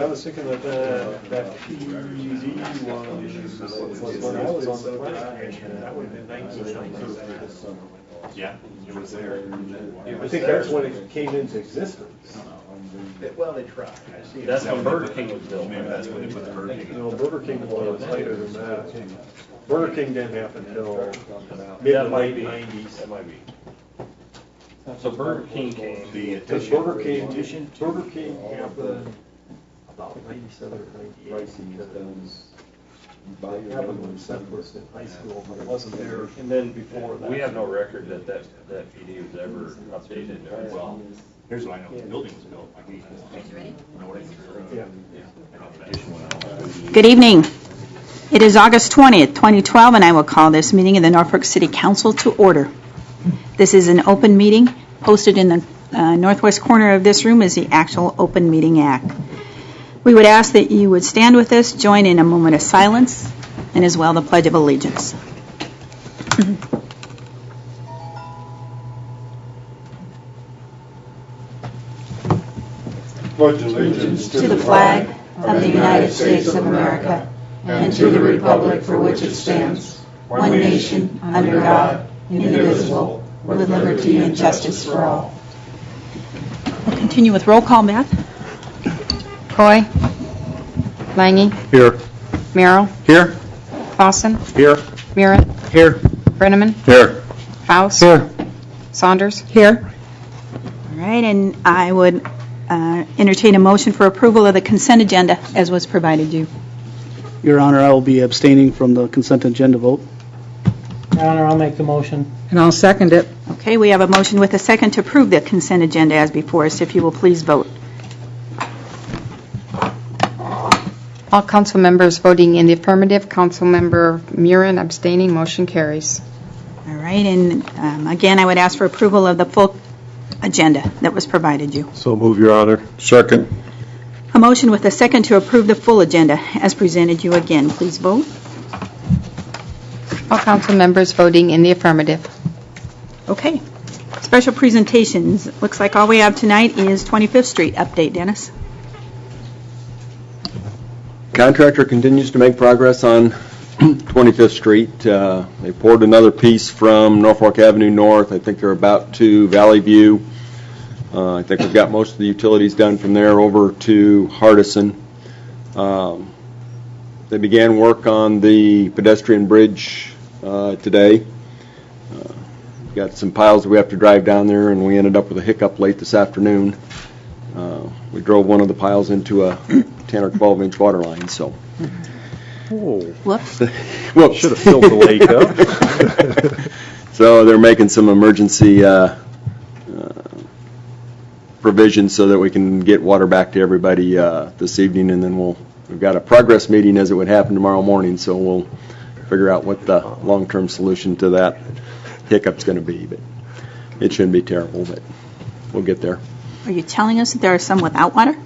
I was thinking that that PED was when I was on the planning commission, and that would have been 1992. Yeah, it was there. I think that's when it came into existence. Well, they tried. That's when Burger King was built. Maybe that's when they put the Burger King. No, Burger King was later than that. Burger King didn't happen until mid Yeah, to it might late be. 90s. That might be. So Burger King came. Because Burger King happened about 97 or 98 because it happened when Seth was in high school, but it wasn't there. And then before that. we have no record that PD was ever updated. Well, here's what I know, the building was built. Yeah. Good evening. It is August 20th, 2012, and I will call this meeting of the Norfolk City Council to order. This is an open meeting. Posted in the northwest corner of this room is the actual Open Meeting Act. We would ask that you would stand with us, join in a moment of silence, and as well the Pledge of Allegiance. Pledge allegiance To the flag of the United States of America and to the republic for which it stands, one nation, under God, indivisible, with liberty and justice for all. We'll continue with roll call, Beth. Coy. Lange. Here. Merrill. Here. Clausen. Here. Murant. Here. Brenneman. Here. House. Here. Saunders. Here. All right, and I would entertain a motion for approval of the consent agenda as was provided you. Your Honor, I will be abstaining from the consent agenda vote. Your Honor, I'll make the motion. And I'll second it. Okay, we have a motion with a second to approve the consent agenda as before us. If you will please vote. All council members voting in the affirmative. Council member Murant abstaining. Motion carries. All right, and again, I would ask for approval of the full agenda that was provided you. So move, Your Honor. Second. A motion with a second to approve the full agenda as presented you again. Please vote. All council members voting in the affirmative. Okay. Special presentations. Looks like all we have tonight is 25th Street update. Dennis? Contractor continues to make progress on 25th Street. They poured another piece from Norfolk Avenue North. I think they're about to Valley View. I think we've got most of the utilities done from there over to Hardison. They began work on the pedestrian bridge today. Got some piles that we have to drive down there, and we ended up with a hiccup late this afternoon. We drove one of the piles into a 10 or 12-inch water line, so. Oh. Whoops. Whoops. Should have filled the lake up. So they're making some emergency provisions so that we can get water back to everybody this evening, and then we've got a progress meeting as it would happen tomorrow morning, so we'll figure out what the long-term solution to that hiccup's going to be. But it shouldn't be terrible, but we'll get there. Are you telling us that there are some without water?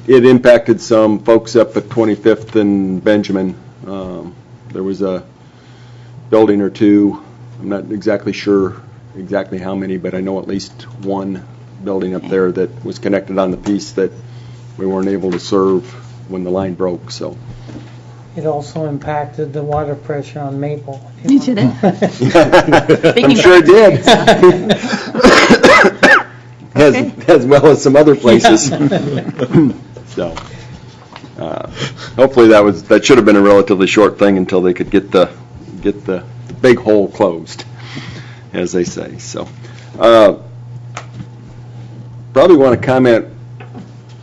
It impacted some folks up at 25th and Benjamin. There was a building or two. I'm not exactly sure exactly how many, but I know at least one building up there that was connected on the piece that we weren't able to serve when the line broke. So It also impacted the water pressure on Maple. Did it? I'm sure it did. As well as some other places. So hopefully that should have been a relatively short thing until they could get the big hole closed, as they say. So probably want to comment.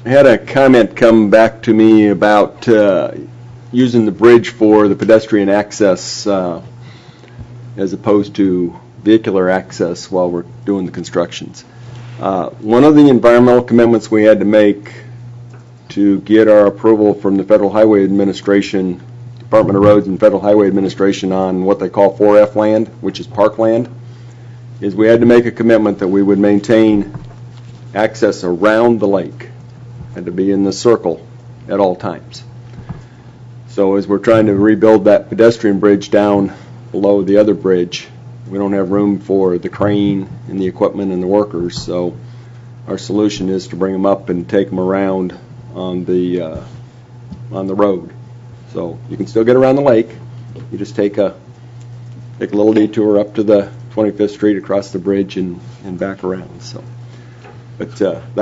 I had a comment come back to me about using the bridge for the pedestrian access as opposed to vehicular access while we're doing the constructions. One of the environmental commitments we had to make to get our approval from the Federal Highway Administration, Department of Roads and Federal Highway Administration on what they call 4F land, which is parkland, is we had to make a commitment that we would maintain access around the lake. Had to be in the circle at all times. So as we're trying to rebuild that pedestrian bridge down below the other bridge, we don't have room for the crane and the equipment and the workers, so our solution is to bring them up and take them around on the road. So you can still get around the lake. You just take a little detour up to the 25th Street, across the bridge, and back around. So, but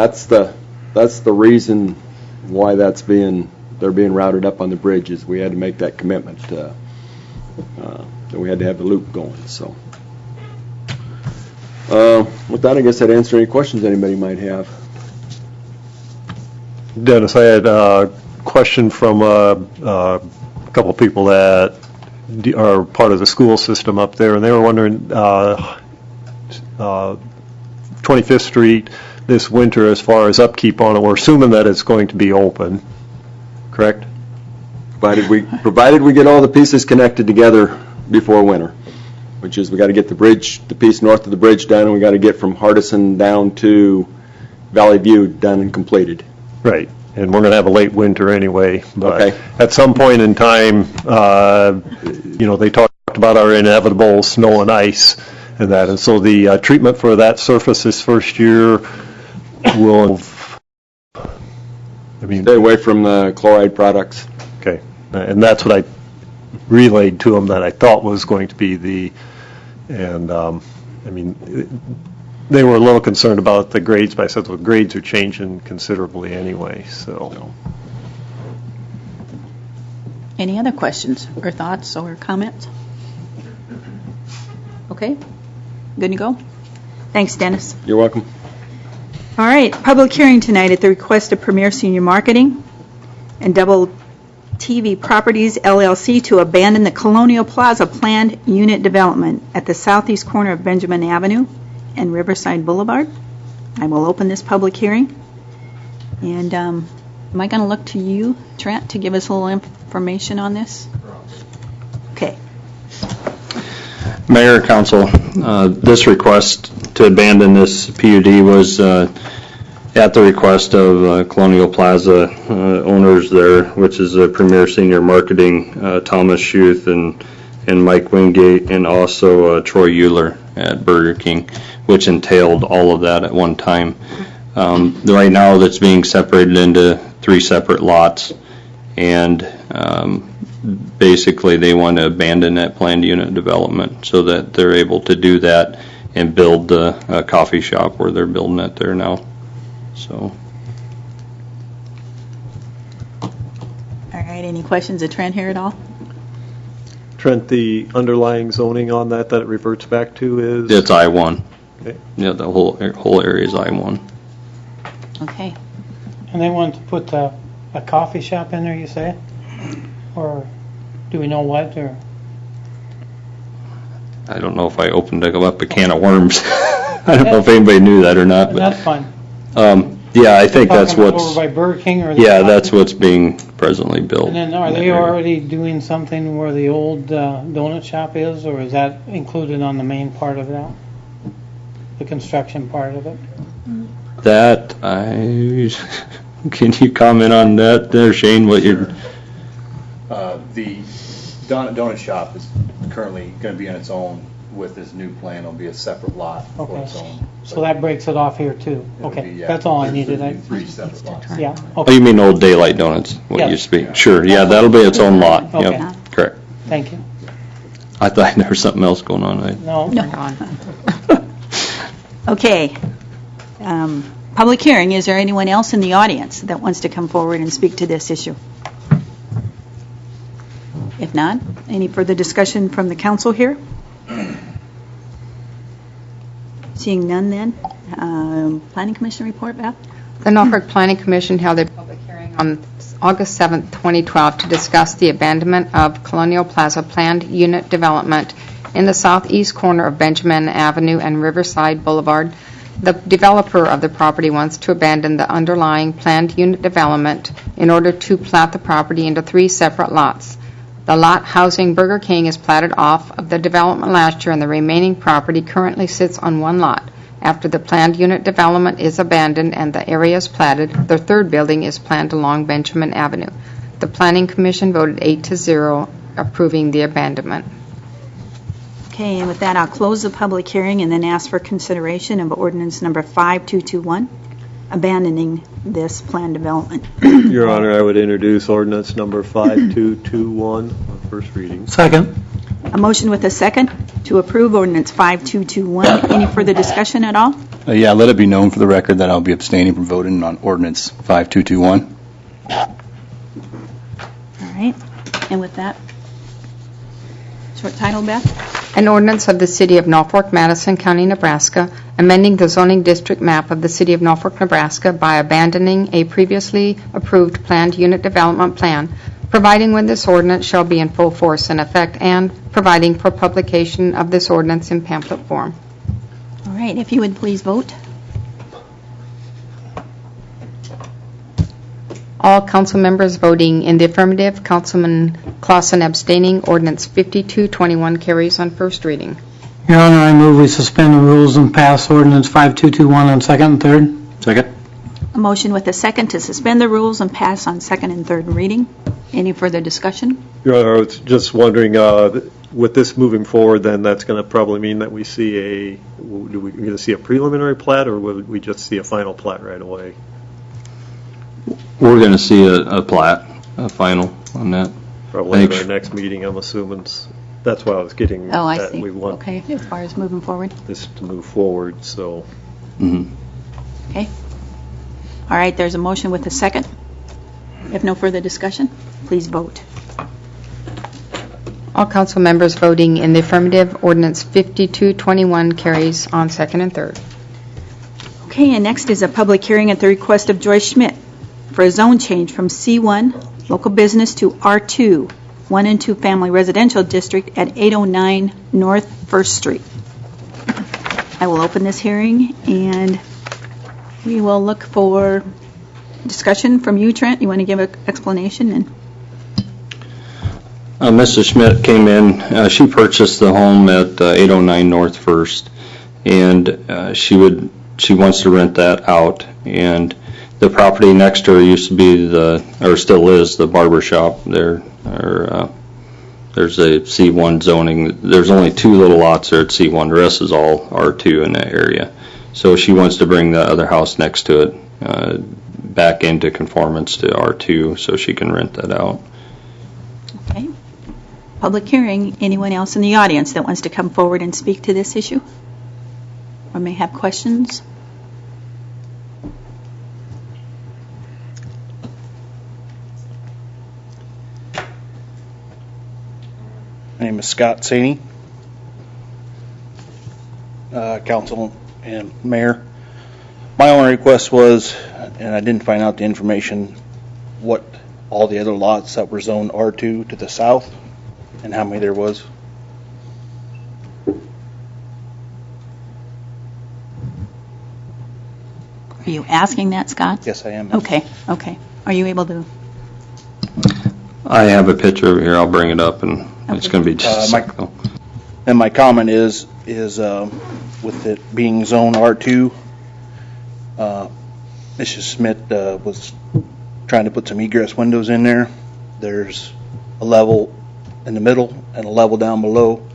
that's the reason why they're being routed up on the bridge, is we had to make that commitment that we had to have the loop going. So, with that, I guess I'd answer any questions anybody might have. Dennis, I had a question from a couple of people that are part of the school system up there, and they were wondering, 25th Street this winter, as far as upkeep on it, we're assuming that it's going to be open, correct? Provided we get all the pieces connected together before winter, which is we got to get the piece north of the bridge done, and we got to get from Hardison down to Valley View done and completed. Right, and we're going to have a late winter anyway, but Okay. at some point in time, they talked about our inevitable snow and ice and that, and so the treatment for that surface this first year will, Stay away from the chloride products. okay, and that's what I relayed to them that I thought was going to be they were a little concerned about the grades, but I said, well, grades are changing considerably anyway, so. Any other questions or thoughts or comments? Okay, good to go? Thanks, Dennis. You're welcome. All right, public hearing tonight at the request of Premier Senior Marketing and Double TV Properties LLC to abandon the Colonial Plaza planned unit development at the southeast corner of Benjamin Avenue and Riverside Boulevard. I will open this public hearing. And am I going to look to you, Trent, to give us a little information on this? Okay. Mayor, Council, this request to abandon this PUD was at the request of Colonial Plaza owners there, which is Premier Senior Marketing, Thomas Schuth and Mike Wingate, and also Troy Euler at Burger King, which entailed all of that at one time. Right now, that's being separated into 3 separate lots, and basically they want to abandon that planned unit development so that they're able to do that and build a coffee shop where they're building it there now. So. All right, any questions of Trent here at all? Trent, the underlying zoning on that it reverts back to is? It's I-1. Okay. Yeah, the whole area is I-1. Okay. And they want to put a coffee shop in there, you say? Or do we know what, or? I don't know if I opened up a can of worms. I don't know if anybody knew that or not. But, That's fine. yeah, I think that's Talking what's. Over by Burger King or? Yeah, that's what's being presently built. And then are they already doing something where the old donut shop is, or is that included on the main part of that? The construction part of it? That, can you comment on that there, Shane, what you're? The donut shop is currently going to be on its own. With this new plan, it'll be a separate lot for Okay. its own. So that breaks it off here too? It'll Okay, be, yeah, that's all I there's needed. gonna be 3 separate lots. Yeah, Oh, okay, you mean Old Daylight Donuts, what Yes. you speak? Sure, yeah, that'll be its own lot. Okay. Yep, correct. thank you. I thought there was something else going on. No? No. Okay. Public hearing, is there anyone else in the audience that wants to come forward and speak to this issue? If not, any further discussion from the council here? Seeing none then, Planning Commission report, Beth? The Norfolk Planning Commission held a public hearing on August 7, 2012 to discuss the abandonment of Colonial Plaza planned unit development in the southeast corner of Benjamin Avenue and Riverside Boulevard. The developer of the property wants to abandon the underlying planned unit development in order to plat the property into 3 separate lots. The lot housing Burger King is platted off of the development last year, and the remaining property currently sits on 1 lot. After the planned unit development is abandoned and the area is platted, the 3rd building is planned along Benjamin Avenue. The Planning Commission voted 8-0 approving the abandonment. Okay, and with that, I'll close the public hearing and then ask for consideration of ordinance number 5221. abandoning this planned development. Your Honor, I would introduce ordinance number 5221 on first reading. Second. A motion with a second to approve ordinance 5221. Any further discussion at all? Yeah, let it be known for the record that I'll be abstaining from voting on ordinance 5221. All right. And with that, short title, Beth? An ordinance of the City of Norfolk, Madison County, Nebraska, amending the zoning district map of the City of Norfolk, Nebraska by abandoning a previously approved planned unit development plan, providing when this ordinance shall be in full force and effect, and providing for publication of this ordinance in pamphlet form. All right, if you would please vote. All council members voting in the affirmative, Councilman Clausen abstaining, ordinance 5221 carries on first reading. Your Honor, I move we suspend the rules and pass ordinance 5221 on second and third. Second. A motion with a second to suspend the rules and pass on second and third reading. Any further discussion? Your Honor, I was just wondering, with this moving forward, then that's going to probably mean that we see we're going to see a preliminary plat, or will we just see a final plat right away? We're going to see a plat, a final on that. Probably at Thanks. our next meeting, I'm assuming. That's why I was getting Oh, I that see. we want Okay, as far as moving forward. this to move forward, so. Mhm. Okay. All right, there's a motion with a second. If no further discussion, please vote. All council members voting in the affirmative, ordinance 5221 carries on second and third. Okay, and next is a public hearing at the request of Joyce Schmidt for a zone change from C1 local business to R2 1 and 2 family residential district at 809 North First Street. I will open this hearing and we will look for discussion from you, Trent. You want to give an explanation? And Mrs. Schmidt came in, she purchased the home at 809 North First, and she wants to rent that out. And the property next to her used to be or still is, the barber shop there. There's a C1 zoning. There's only 2 little lots there at C1. The rest is all R2 in that area. So she wants to bring the other house next to it back into conformance to R2 so she can rent that out. okay. Public hearing. Anyone else in the audience that wants to come forward and speak to this issue? Or may have questions? My name is Scott Saney, Council and Mayor. My only request was, and I didn't find out the information, what all the other lots that were zoned R2 to the south and how many there was. Are you asking that, Scott? Yes, I am. Okay. Are you able to? I have a picture over here. I'll bring it up, and it's going to be just a sec, though. And my comment is with it being zone R2, Mrs. Smith was trying to put some egress windows in there. There's a level in the middle and a level down below.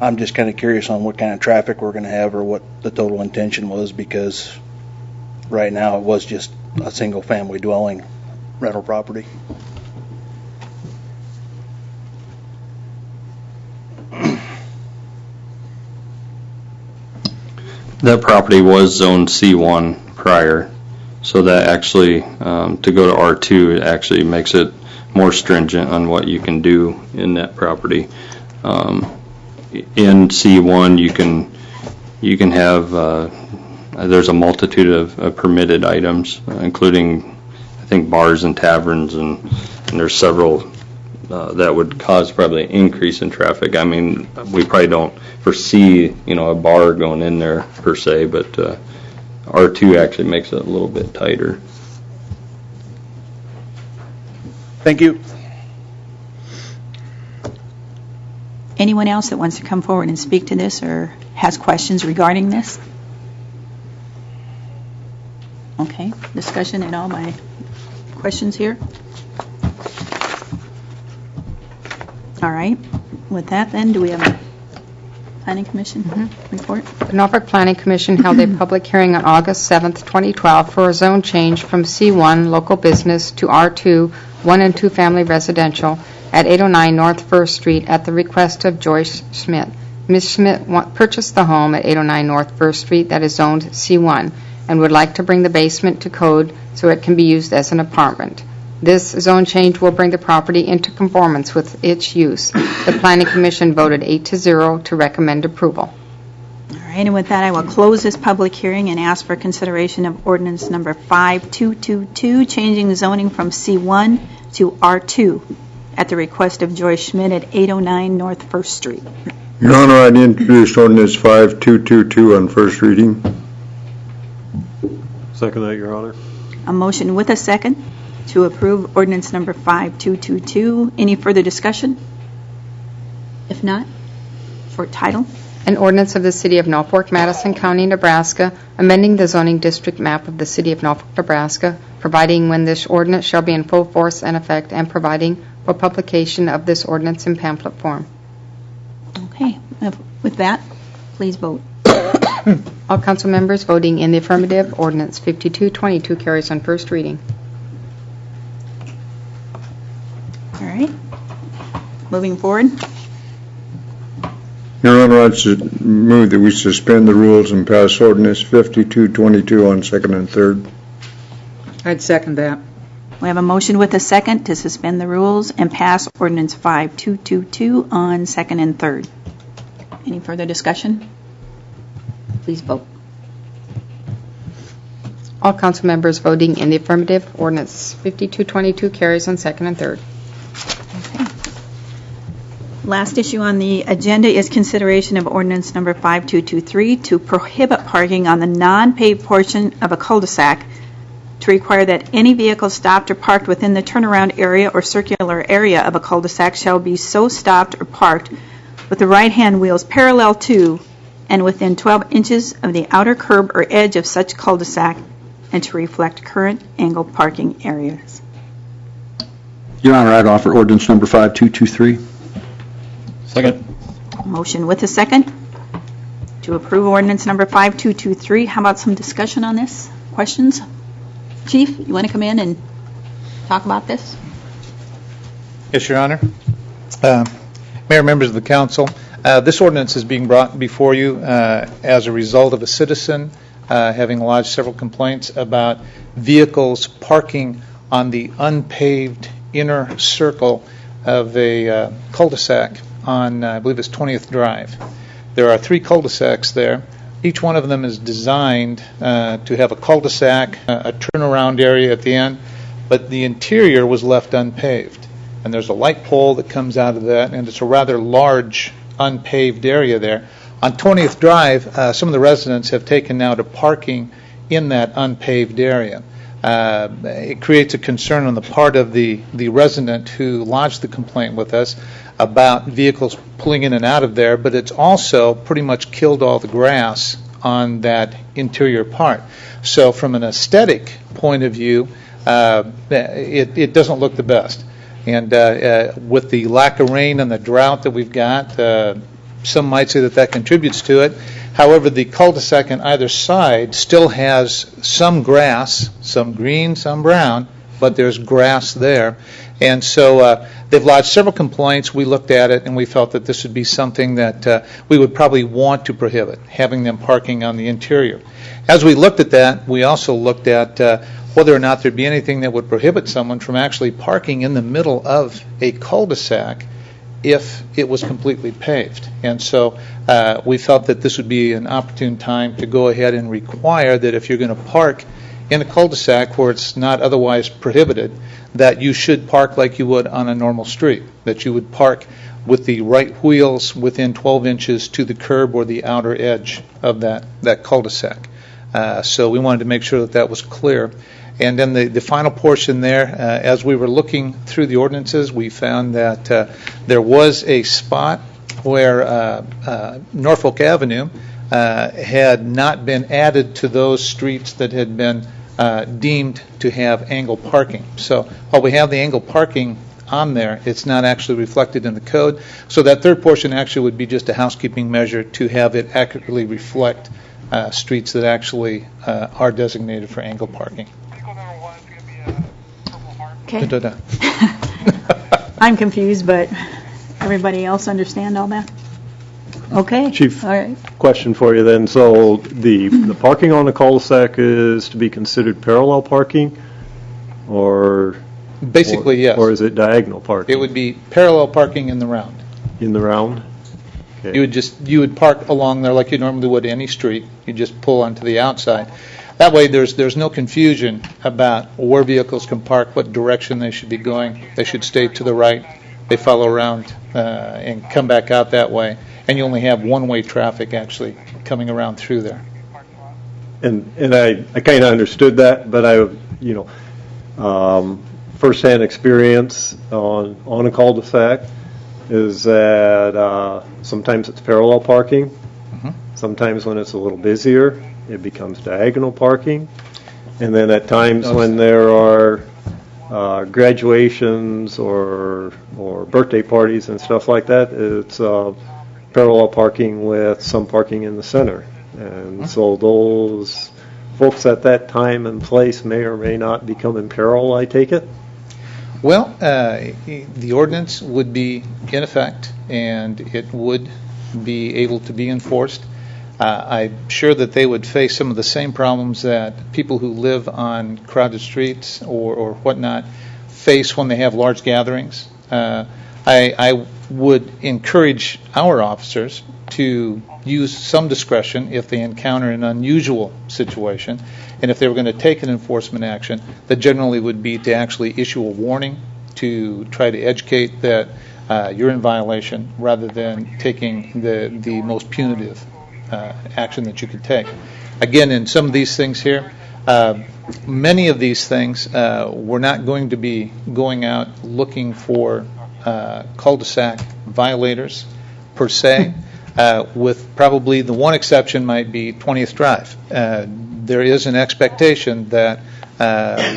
I'm just kind of curious on what kind of traffic we're going to have or what the total intention was, because right now it was just a single family dwelling rental property. That property was zoned C1 prior, so that actually, to go to R2, it actually makes it more stringent on what you can do in that property. In C1, you can have, there's a multitude of permitted items, including, I think, bars and taverns, and there's several that would cause probably an increase in traffic. I mean, we probably don't foresee, a bar going in there per se, but R2 actually makes it a little bit tighter. Thank you. Anyone else that wants to come forward and speak to this or has questions regarding this? Okay, discussion and all my questions here. All right, with that then, do we have Planning Commission report. The Norfolk Planning Commission held a public hearing on August 7th, 2012 for a zone change from C1 local business to R2 1 and 2 family residential at 809 North 1st Street at the request of Joyce Schmidt. Ms. Schmidt purchased the home at 809 North 1st Street that is zoned C1 and would like to bring the basement to code so it can be used as an apartment. This zone change will bring the property into conformance with its use. The Planning Commission voted 8-0 to recommend approval. All right, and with that, I will close this public hearing and ask for consideration of ordinance number 5222, changing zoning from C1 to R2 at the request of Joyce Schmidt at 809 North 1st Street. Your Honor, I'd introduce ordinance 5222 on first reading. Second that, Your Honor. A motion with a second to approve ordinance number 5222. Any further discussion? If not, for title. An ordinance of the City of Norfolk, Madison County, Nebraska, amending the zoning district map of the City of Norfolk, Nebraska, providing when this ordinance shall be in full force and effect, and providing for publication of this ordinance in pamphlet form. Okay, with that, please vote. All council members voting in the affirmative, ordinance 5222 carries on first reading. All right, moving forward. Your Honor, I'd move that we suspend the rules and pass ordinance 5222 on second and third. I'd second that. We have a motion with a second to suspend the rules and pass ordinance 5222 on second and third. Any further discussion? Please vote. All council members voting in the affirmative, ordinance 5222 carries on second and third. Okay. Last issue on the agenda is consideration of ordinance number 5223 to prohibit parking on the non-paved portion of a cul-de-sac, to require that any vehicle stopped or parked within the turnaround area or circular area of a cul-de-sac shall be so stopped or parked with the right-hand wheels parallel to and within 12 inches of the outer curb or edge of such cul-de-sac, and to reflect current angle parking areas. Your Honor, I'd offer ordinance number 5223. Second. Motion with a second to approve ordinance number 5223. How about some discussion on this? Questions? Chief, you want to come in and talk about this? Yes, Your Honor. Mayor, members of the council, this ordinance is being brought before you as a result of a citizen having lodged several complaints about vehicles parking on the unpaved inner circle of a cul-de-sac on, I believe it's 20th Drive. There are 3 cul-de-sacs there. Each one of them is designed to have a cul-de-sac, a turnaround area at the end, but the interior was left unpaved. And there's a light pole that comes out of that, and it's a rather large unpaved area there. On 20th Drive, some of the residents have taken now to parking in that unpaved area. It creates a concern on the part of the resident who lodged the complaint with us about vehicles pulling in and out of there, but it's also pretty much killed all the grass on that interior part. So from an aesthetic point of view, it doesn't look the best. And with the lack of rain and the drought that we've got, some might say that contributes to it. However, the cul-de-sac on either side still has some grass, some green, some brown, but there's grass there. And so they've lodged several complaints. We looked at it, and we felt that this would be something that we would probably want to prohibit, having them parking on the interior. As we looked at that, we also looked at whether or not there'd be anything that would prohibit someone from actually parking in the middle of a cul-de-sac if it was completely paved. And so we felt that this would be an opportune time to go ahead and require that if you're going to park in a cul-de-sac where it's not otherwise prohibited, that you should park like you would on a normal street, that you would park with the right wheels within 12 inches to the curb or the outer edge of that cul-de-sac. So we wanted to make sure that was clear. And then the final portion there, as we were looking through the ordinances, we found that there was a spot where Norfolk Avenue had not been added to those streets that had been deemed to have angle parking. So while we have the angle parking on there. It's not actually reflected in the code. So that third portion actually would be just a housekeeping measure to have it accurately reflect streets that actually are designated for angle parking. Okay. I'm confused, but everybody else understand all that? Okay. Chief, All right. question for you then. So the parking on the cul-de-sac is to be considered parallel parking, or? Basically, yes. Or is it diagonal parking? It would be parallel parking in the round. In the round? Okay. You would park along there like you normally would any street. You just pull onto the outside. That way, there's no confusion about where vehicles can park, what direction they should be going. They should stay to the right. They follow around and come back out that way. And you only have one-way traffic actually coming around through there. And I kind of understood that, but firsthand experience on a cul-de-sac is that sometimes it's parallel parking. Mm-hmm. Sometimes when it's a little busier, it becomes diagonal parking. And then at times when there are graduations or birthday parties and stuff like that, it's parallel parking with some parking in the center. And so those folks at that time and place may or may not become in peril, I take it? Well, the ordinance would be in effect, and it would be able to be enforced. I'm sure that they would face some of the same problems that people who live on crowded streets or whatnot face when they have large gatherings. I would encourage our officers to use some discretion if they encounter an unusual situation, and if they were going to take an enforcement action, that generally would be to actually issue a warning to try to educate that you're in violation, rather than taking the most punitive action that you could take. Again, in some of these things here, many of these things, we're not going to be going out looking for cul-de-sac violators per se, with probably the one exception might be 20th Drive. There is an expectation that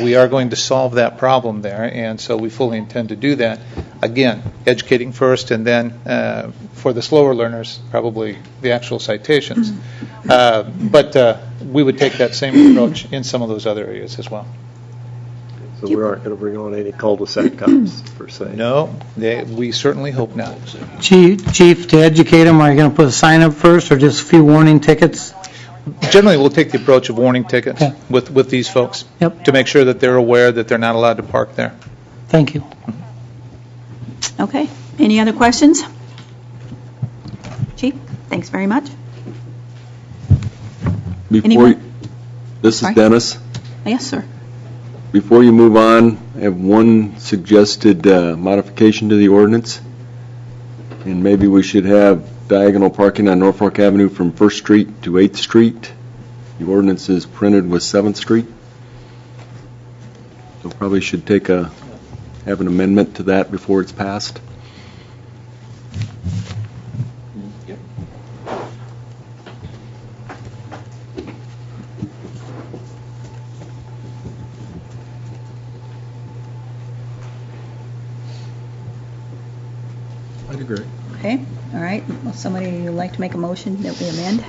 we are going to solve that problem there, and so we fully intend to do that. Again, educating first, and then for the slower learners, probably the actual citations. But we would take that same approach in some of those other areas as well. So we aren't going to bring on any cul-de-sac cops, per se? No, we certainly hope not. Chief, to educate them, are you going to put a sign up first, or just a few warning tickets? Generally, we'll take the approach of warning tickets with these folks to make sure that they're aware that they're not allowed to park there. Thank you. Okay. Any other questions? Chief, thanks very much. This is Sorry? Dennis. Yes, sir. Before you move on, I have one suggested modification to the ordinance. And maybe we should have diagonal parking on Norfolk Avenue from 1st Street to 8th Street. The ordinance is printed with 7th Street. So probably should have an amendment to that before it's passed. I'd agree. Okay. All right. Well, somebody would like to make a motion that we amend?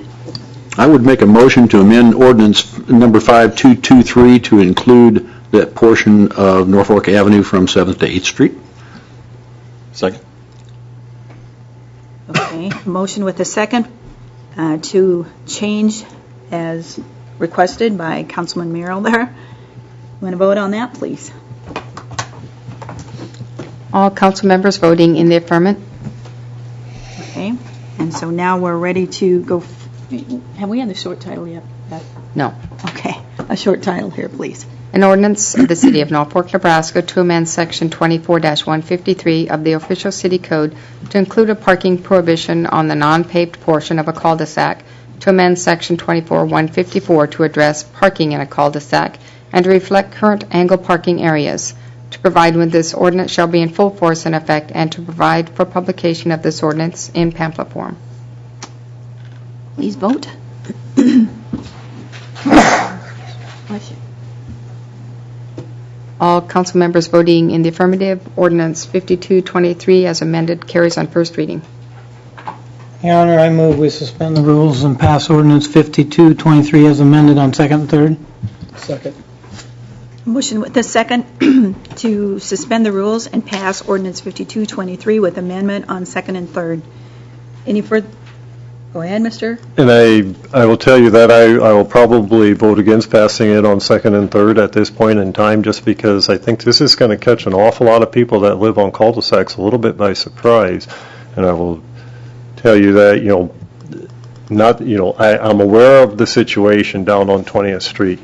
I would make a motion to amend ordinance number 5223 to include that portion of Norfolk Avenue from 7th to 8th Street. Second. Okay. Motion with a second to change as requested by Councilman Merrill there. You want to vote on that, please? All council members voting in the affirmative. Okay. And so now we're ready to go. Have we had the short title yet? No. Okay. A short title here, please. An ordinance of the City of Norfolk, Nebraska to amend Section 24-153 of the official city code to include a parking prohibition on the non-paved portion of a cul-de-sac, to amend Section 24-154 to address parking in a cul-de-sac and to reflect current angle parking areas, to provide when this ordinance shall be in full force and effect, and to provide for publication of this ordinance in pamphlet form. Please vote. All council members voting in the affirmative. Ordinance 5223 as amended carries on first reading. Your Honor, I move we suspend the rules and pass ordinance 5223 as amended on second and third. Second. Motion with the second to suspend the rules and pass ordinance 5223 with amendment on second and third. Any further? Go ahead, Mr. And I will tell you that I will probably vote against passing it on second and third at this point in time, just because I think this is going to catch an awful lot of people that live on cul-de-sacs a little bit by surprise. And I will tell you that, I'm aware of the situation down on 20th Street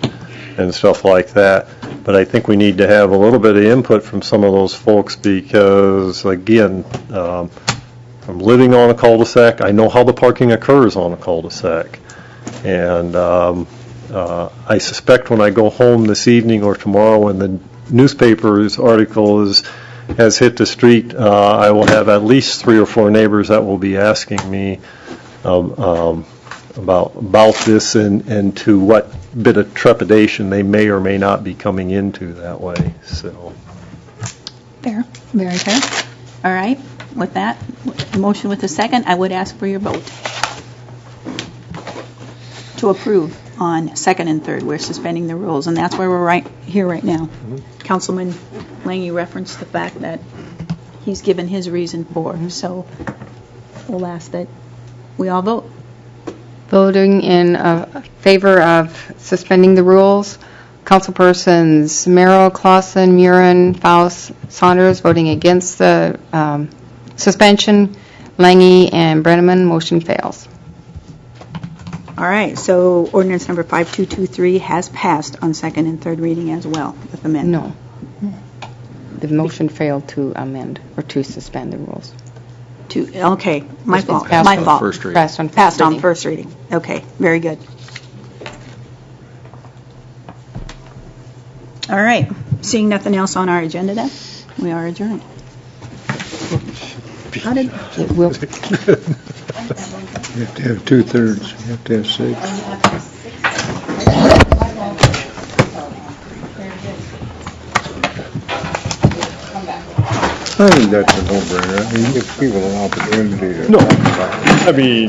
and stuff like that, but I think we need to have a little bit of input from some of those folks because, again, I'm living on a cul-de-sac. I know how the parking occurs on a cul-de-sac. And I suspect when I go home this evening or tomorrow when the newspaper's article has hit the street, I will have at least 3 or 4 neighbors that will be asking me about this and to what bit of trepidation they may or may not be coming into that way. So. Fair, very fair. All right, with that, motion with the second, I would ask for your vote to approve on second and third. We're suspending the rules, and that's where we're right here right now. Councilman Lange referenced the fact that he's given his reason for, so we'll ask that we all vote. Voting in favor of suspending the rules, councilpersons Merrill, Clausen, Murin, Faust, Saunders. Voting against the suspension, Lange and Brenneman. Motion fails. All right, so ordinance number 5223 has passed on second and third reading as well with amendment. No. The motion failed to amend or to suspend the rules. Okay, my fault. Passed My on fault. first reading. Passed on first reading. Okay, very good. All right, seeing nothing else on our agenda then, we are adjourned. How did... It will. You have to have 2/3, you have to have 6. I think that's a no-brainer. I mean, you give people an opportunity to talk about it. I mean,